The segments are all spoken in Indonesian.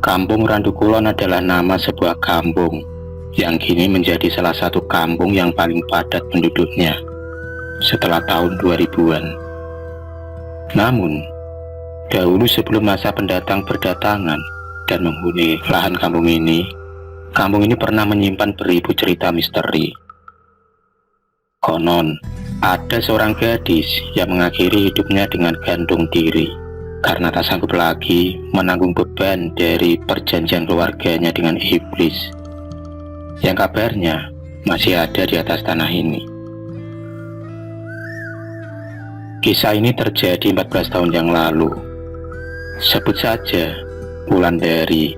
Kampung Randukulon adalah nama sebuah kampung yang kini menjadi salah satu kampung yang paling padat penduduknya setelah tahun 2000-an. Namun, dahulu sebelum masa pendatang berdatangan dan menghuni lahan kampung ini pernah menyimpan beribu cerita misteri. Konon, ada seorang gadis yang mengakhiri hidupnya dengan gantung diri karena tak sanggup lagi menanggung beban dari perjanjian keluarganya dengan iblis yang kabarnya masih ada di atas tanah ini. Kisah ini terjadi 14 tahun yang lalu. Sebut saja Wulandari.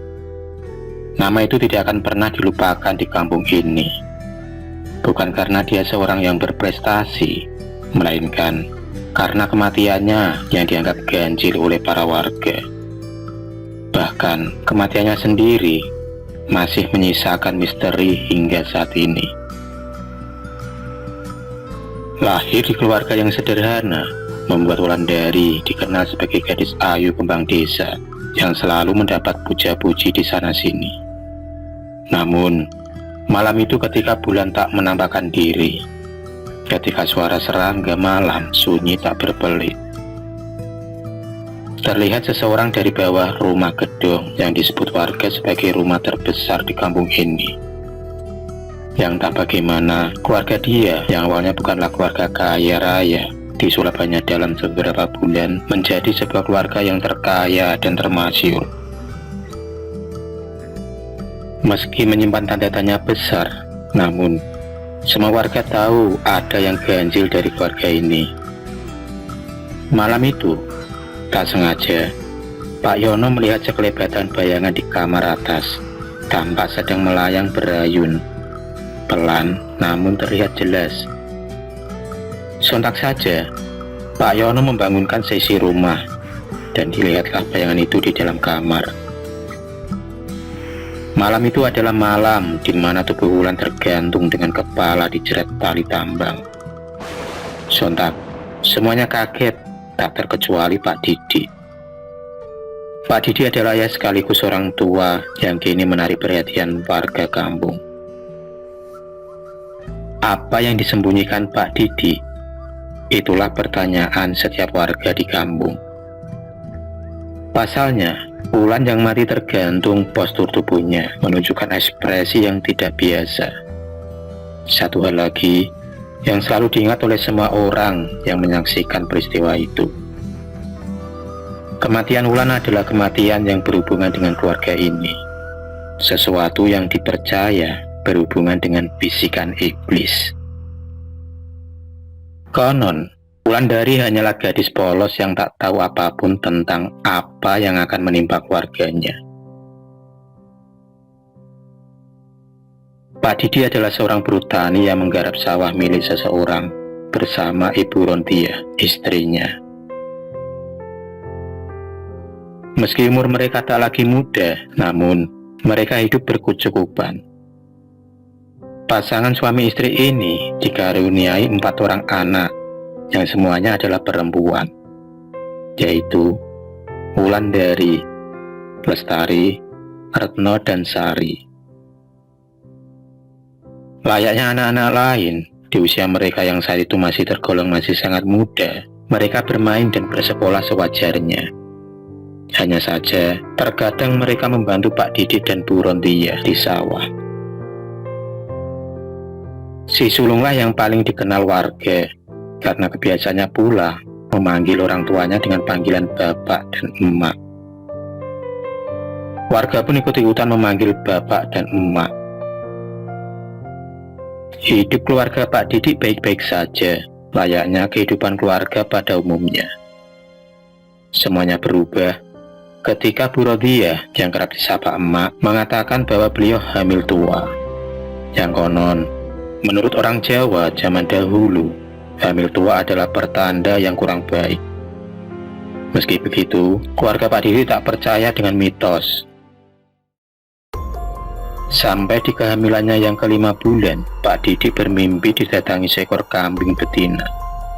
Nama itu tidak akan pernah dilupakan di kampung ini. Bukan karena dia seorang yang berprestasi, melainkan karena kematiannya yang dianggap ganjil oleh para warga. Bahkan kematiannya sendiri masih menyisakan misteri hingga saat ini. Lahir di keluarga yang sederhana membuat Wulandari dikenal sebagai gadis ayu kembang desa yang selalu mendapat puja-puji di sana-sini. Namun, malam itu ketika bulan tak menampakkan diri, ketika suara serangga malam sunyi tak berbelit, terlihat seseorang dari bawah rumah gedung yang disebut warga sebagai rumah terbesar di kampung ini. Yang tak bagaimana, keluarga dia yang awalnya bukanlah keluarga kaya raya disulap hanya dalam beberapa bulan menjadi sebuah keluarga yang terkaya dan termasyhur. Meski menyimpan tanda tanya besar, namun semua warga tahu ada yang ganjil dari keluarga ini. Malam itu, tak sengaja, Pak Yono melihat sekelebatan bayangan di kamar atas, tampak sedang melayang berayun. Pelan, namun terlihat jelas. Sontak saja, Pak Yono membangunkan seisi rumah, dan dilihatlah bayangan itu di dalam kamar. Malam itu adalah malam di mana tubuh Wulan tergantung dengan kepala dijerat tali tambang. Sontak, semuanya kaget, tak terkecuali Pak Didi. Pak Didi adalah ayah sekaligus orang tua yang kini menarik perhatian warga kampung. Apa yang disembunyikan Pak Didi? Itulah pertanyaan setiap warga di kampung. Pasalnya, Wulan yang mati tergantung postur tubuhnya menunjukkan ekspresi yang tidak biasa. Satu hal lagi yang selalu diingat oleh semua orang yang menyaksikan peristiwa itu. Kematian Wulan adalah kematian yang berhubungan dengan keluarga ini. Sesuatu yang dipercaya berhubungan dengan bisikan iblis. Konon, Wulandari hanyalah gadis polos yang tak tahu apapun tentang apa yang akan menimpa keluarganya. Pak Didi adalah seorang buruh tani yang menggarap sawah milik seseorang bersama Ibu Rontia, istrinya. Meski umur mereka tak lagi muda, namun mereka hidup berkecukupan. Pasangan suami istri ini dikaruniai 4 orang anak yang semuanya adalah perempuan, yaitu Wulandari, Lestari, Retno, dan Sari. Layaknya anak-anak lain di usia mereka yang saat itu masih tergolong masih sangat muda, mereka bermain dan bersekolah sewajarnya. Hanya saja, terkadang mereka membantu Pak Didi dan Bu Rontia di sawah. Si sulunglah yang paling dikenal warga, karena kebiasaannya pula memanggil orang tuanya dengan panggilan bapak dan emak. Warga pun ikut-ikutan memanggil bapak dan emak. Hidup keluarga Pak Didi baik-baik saja, layaknya kehidupan keluarga pada umumnya. Semuanya berubah ketika Bu Rodia yang kerap disapa emak mengatakan bahwa beliau hamil tua. Yang konon, menurut orang Jawa zaman dahulu, hamil tua adalah pertanda yang kurang baik. Meski begitu, keluarga Pak Didi tak percaya dengan mitos. Sampai di kehamilannya yang ke-5 bulan, Pak Didi bermimpi didatangi seekor kambing betina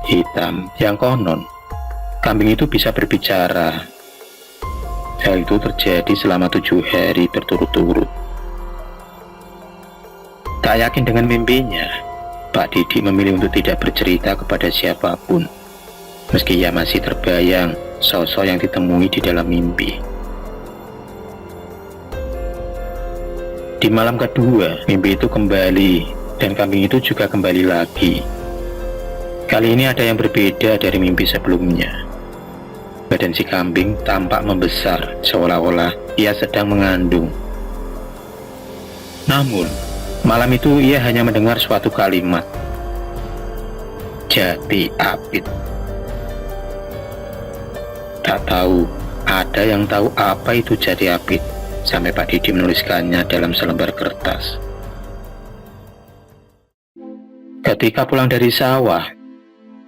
hitam yang konon kambing itu bisa berbicara. Hal itu terjadi selama 7 hari berturut-turut. Tak yakin dengan mimpinya, Pak Didi memilih untuk tidak bercerita kepada siapapun, meski ia masih terbayang sosok yang ditemui di dalam mimpi. Di malam kedua, mimpi itu kembali, dan kambing itu juga kembali lagi. Kali ini ada yang berbeda dari mimpi sebelumnya. Badan si kambing tampak membesar, seolah-olah ia sedang mengandung. Namun, malam itu ia hanya mendengar suatu kalimat, "Jati Apit." Tak tahu, ada yang tahu apa itu Jati Apit, sampai Pak Didi menuliskannya dalam selembar kertas. Ketika pulang dari sawah,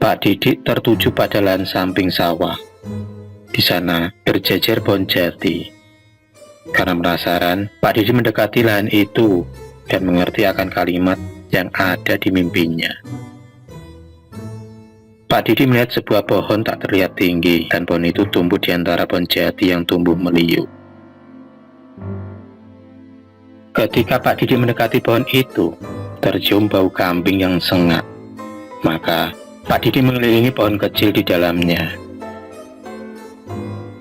Pak Didi tertuju pada lahan samping sawah. Di sana berjejer pohon jati. Karena penasaran, Pak Didi mendekati lahan itu dan mengerti akan kalimat yang ada di mimpinya. Pak Didi melihat sebuah pohon tak terlihat tinggi, dan pohon itu tumbuh di antara pohon jati yang tumbuh meliuk. Ketika Pak Didi mendekati pohon itu, tercium bau kambing yang sengat. Maka Pak Didi mengelilingi pohon kecil di dalamnya.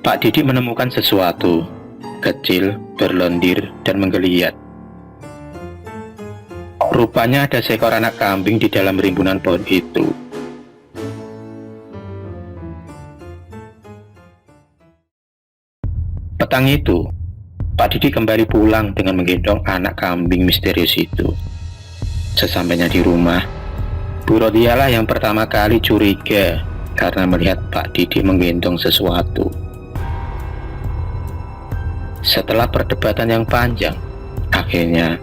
Pak Didi menemukan sesuatu kecil, berlendir, dan menggeliat. Rupanya ada seekor anak kambing di dalam rimbunan pohon itu. Petang itu, Pak Didi kembali pulang dengan menggendong anak kambing misterius itu. Sesampainya di rumah, Bu Rodialah yang pertama kali curiga karena melihat Pak Didi menggendong sesuatu. Setelah perdebatan yang panjang, akhirnya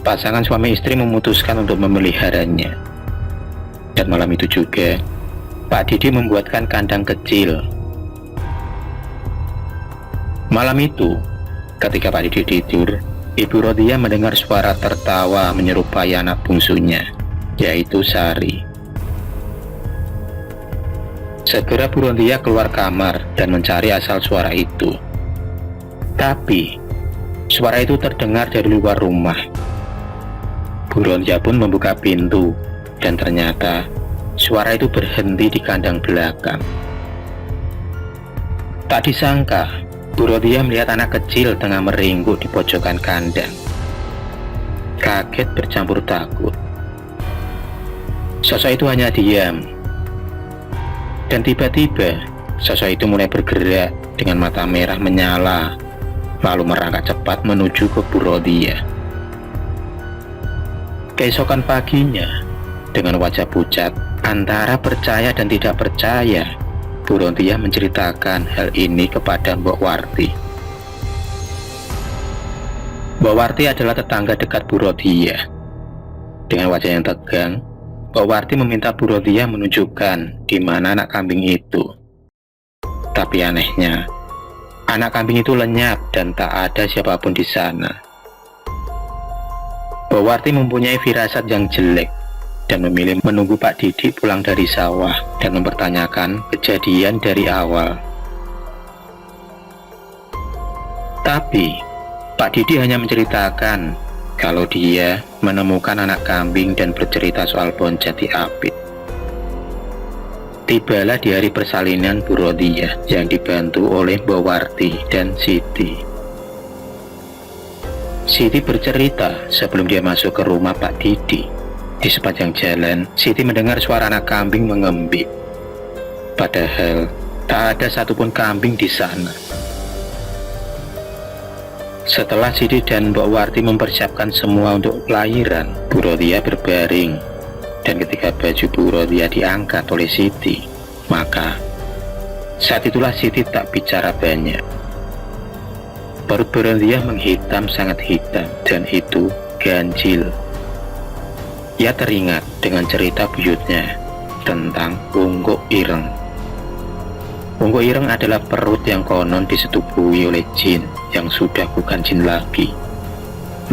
pasangan suami istri memutuskan untuk memeliharanya. Dan malam itu juga, Pak Didi membuatkan kandang kecil. Malam itu, ketika Pak Didi tidur, Ibu Rodia mendengar suara tertawa menyerupai anak bungsunya, yaitu Sari. Segera Bu Rodia keluar kamar dan mencari asal suara itu. Tapi, suara itu terdengar dari luar rumah. Bu Rodia pun membuka pintu, dan ternyata suara itu berhenti di kandang belakang. Tak disangka, Bu Rodia melihat anak kecil tengah meringkuk di pojokan kandang. Kaget bercampur takut. Sosok itu hanya diam. Dan tiba-tiba, sosok itu mulai bergerak dengan mata merah menyala, lalu merangkak cepat menuju ke Bu Rodia. Keesokan paginya, dengan wajah pucat antara percaya dan tidak percaya, Bu Rodia menceritakan hal ini kepada Mbok Warti. Mbok Warti adalah tetangga dekat Bu Rodia. Dengan wajah yang tegang, Mbok Warti meminta Bu Rodia menunjukkan di mana anak kambing itu. Tapi anehnya, anak kambing itu lenyap dan tak ada siapapun di sana. Mbok Warti mempunyai firasat yang jelek dan memilih menunggu Pak Didi pulang dari sawah dan mempertanyakan kejadian dari awal. Tapi, Pak Didi hanya menceritakan kalau dia menemukan anak kambing dan bercerita soal pohon jati apit. Tibalah di hari persalinan Bu Rodia yang dibantu oleh Mbok Warti dan Siti. Siti bercerita sebelum dia masuk ke rumah Pak Didi. Di sepanjang jalan, Siti mendengar suara anak kambing mengembik. Padahal tak ada satupun kambing di sana. Setelah Siti dan Mbok Warti mempersiapkan semua untuk kelahiran, Bu Rodia berbaring. Dan ketika baju Bu Rodia diangkat oleh Siti, maka saat itulah Siti tak bicara banyak. Perut Bu Rodia menghitam sangat hitam, dan itu ganjil. Ia teringat dengan cerita buyutnya tentang Wungkuk Ireng. Wungkuk Ireng adalah perut yang konon disetubui oleh jin yang sudah bukan jin lagi,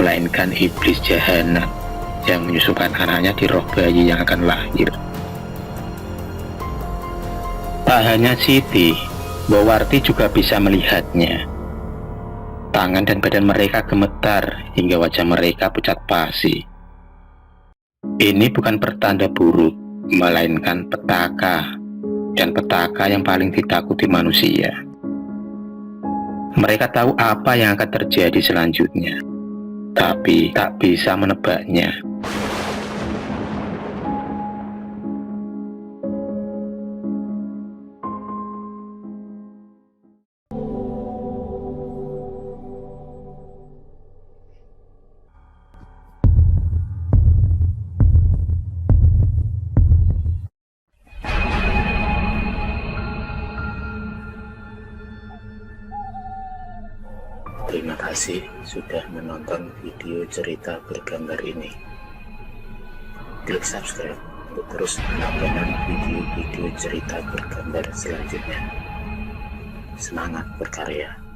melainkan iblis jahanam yang menyusupan anaknya di roh bayi yang akan lahir. Tak hanya Siti, Mbok Warti juga bisa melihatnya. Tangan dan badan mereka gemetar hingga wajah mereka pucat pasi. Ini bukan pertanda buruk, melainkan petaka, dan petaka yang paling ditakuti manusia. Mereka tahu apa yang akan terjadi selanjutnya, tapi tak bisa menebaknya. Terima kasih sudah menonton video cerita bergambar ini. Klik subscribe untuk terus mendapatkan video-video cerita bergambar selanjutnya. Semangat berkarya.